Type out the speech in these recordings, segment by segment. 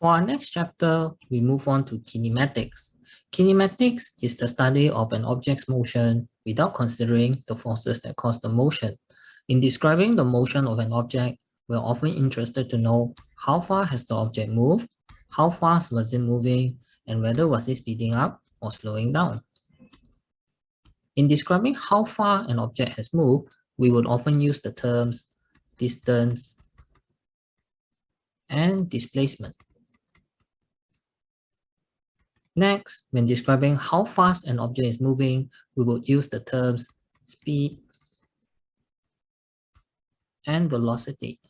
For our next chapter, we move on to kinematics. Kinematics is the study of an object's motion without considering the forces that cause the motion. In describing the motion of an object, we're often interested to know how far has the object moved, how fast was it moving, and whether was it speeding up or slowing down. In describing how far an object has moved, we would often use the terms distance and displacement. Next, when describing how fast an object is moving, we will use the terms speed and velocity.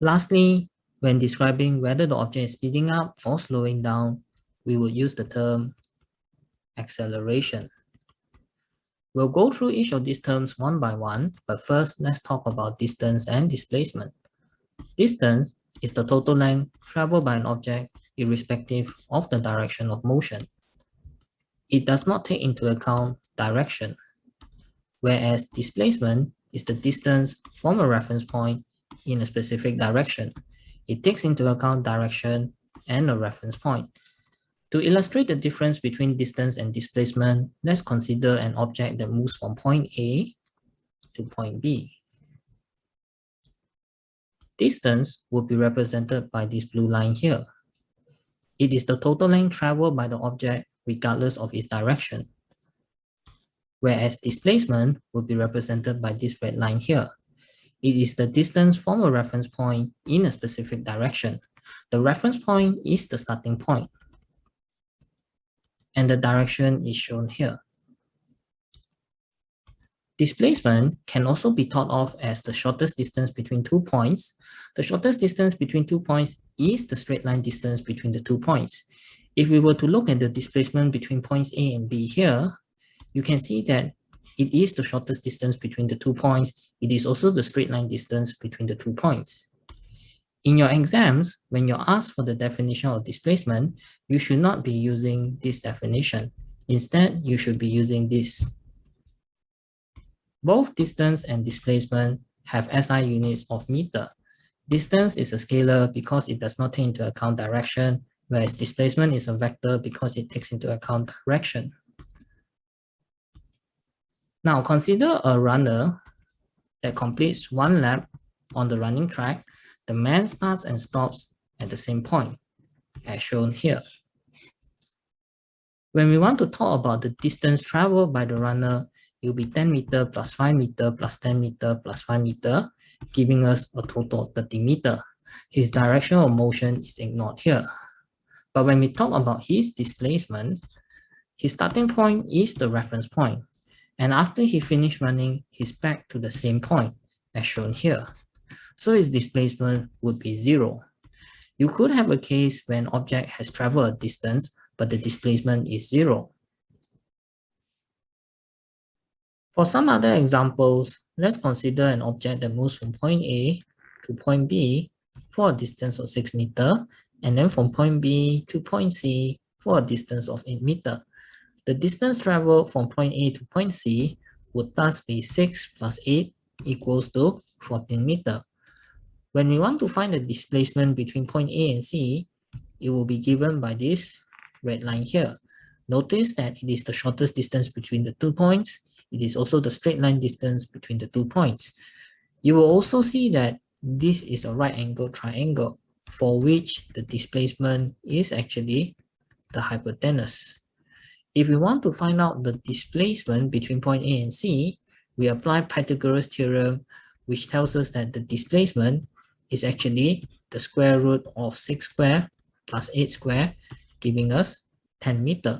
Lastly, when describing whether the object is speeding up or slowing down, we will use the term acceleration. We'll go through each of these terms one by one, but first let's talk about distance and displacement. Distance is the total length traveled by an object irrespective of the direction of motion. It does not take into account direction, whereas displacement is the distance from a reference point in a specific direction. It takes into account direction and a reference point. To illustrate the difference between distance and displacement, let's consider an object that moves from point A to point B. Distance would be represented by this blue line here. It is the total length traveled by the object regardless of its direction, whereas displacement would be represented by this red line here. It is the distance from a reference point in a specific direction. The reference point is the starting point, and the direction is shown here. Displacement can also be thought of as the shortest distance between 2 points. The shortest distance between 2 points is the straight line distance between the 2 points. If we were to look at the displacement between points A and B here, you can see that it is the shortest distance between the 2 points. It is also the straight line distance between the 2 points. In your exams, when you're asked for the definition of displacement, you should not be using this definition. Instead, you should be using this. Both distance and displacement have SI units of meter. Distance is a scalar because it does not take into account direction, whereas displacement is a vector because it takes into account direction. Now consider a runner that completes 1 lap on the running track. The man starts and stops at the same point, as shown here. When we want to talk about the distance traveled by the runner, it will be 10 meter plus 5 meter plus 10 meter plus 5 meter, giving us a total of 30 meter. His direction of motion is ignored here. But when we talk about his displacement, his starting point is the reference point. And after he finished running, he's back to the same point, as shown here. So his displacement would be 0. You could have a case where an object has traveled a distance, but the displacement is 0. For some other examples, let's consider an object that moves from point A to point B for a distance of 6 meters, and then from point B to point C for a distance of 8 meters. The distance traveled from point A to point C would thus be 6 plus 8 equals to 14 meters. When we want to find the displacement between point A and C, it will be given by this red line here. Notice that it is the shortest distance between the 2 points. It is also the straight line distance between the 2 points. You will also see that this is a right angle triangle for which the displacement is actually the hypotenuse. If we want to find out the displacement between point A and C, we apply Pythagoras theorem, which tells us that the displacement is actually the square root of 6 squared plus 8 squared, giving us 10 meters.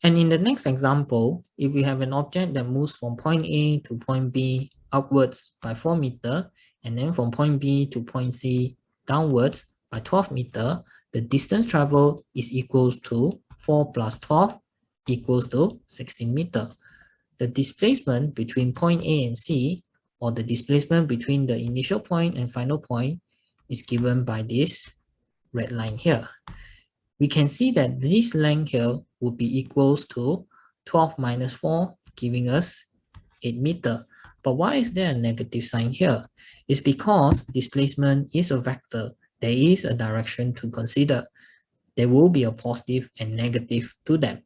And in the next example, if we have an object that moves from point A to point B upwards by 4 meters, and then from point B to point C downwards by 12 meters, the distance traveled is equals to 4 plus 12 equals to 16 meters. The displacement between point A and C, or the displacement between the initial point and final point, is given by this red line here. We can see that this length here would be equals to 12 minus 4, giving us 8 meters. But why is there a negative sign here? It's because displacement is a vector. There is a direction to consider. There will be a positive and negative to them.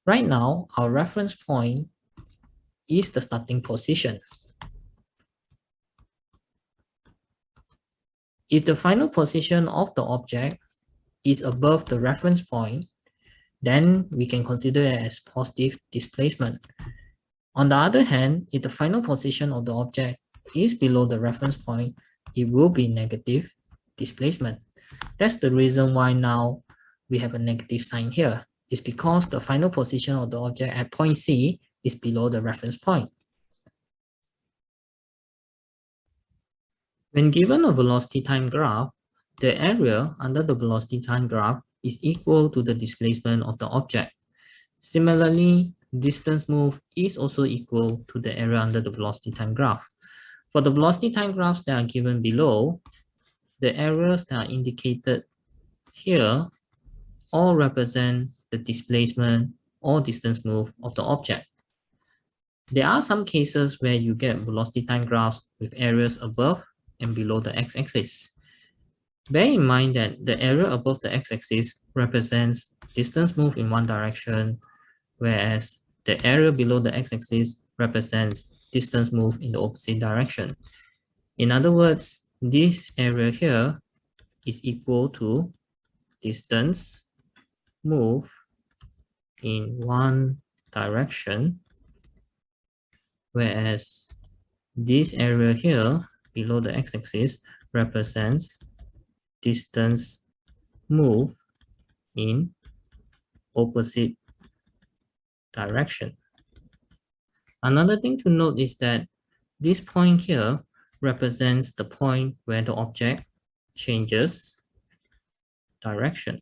Right now, our reference point is the starting position. If the final position of the object is above the reference point, then we can consider it as positive displacement. On the other hand, if the final position of the object is below the reference point, it will be negative displacement. That's the reason why now we have a negative sign here. It's because the final position of the object at point C is below the reference point. When given a velocity time graph, the area under the velocity time graph is equal to the displacement of the object. Similarly, distance moved is also equal to the area under the velocity time graph. For the velocity time graphs that are given below, the areas that are indicated here all represent the displacement or distance moved of the object. There are some cases where you get velocity time graphs with areas above and below the x-axis. Bear in mind that the area above the x-axis represents distance moved in one direction, whereas the area below the x-axis represents distance moved in the opposite direction. In other words, this area here is equal to distance moved in one direction, whereas this area here below the x-axis represents distance moved in opposite direction. Another thing to note is that this point here represents the point where the object changes direction.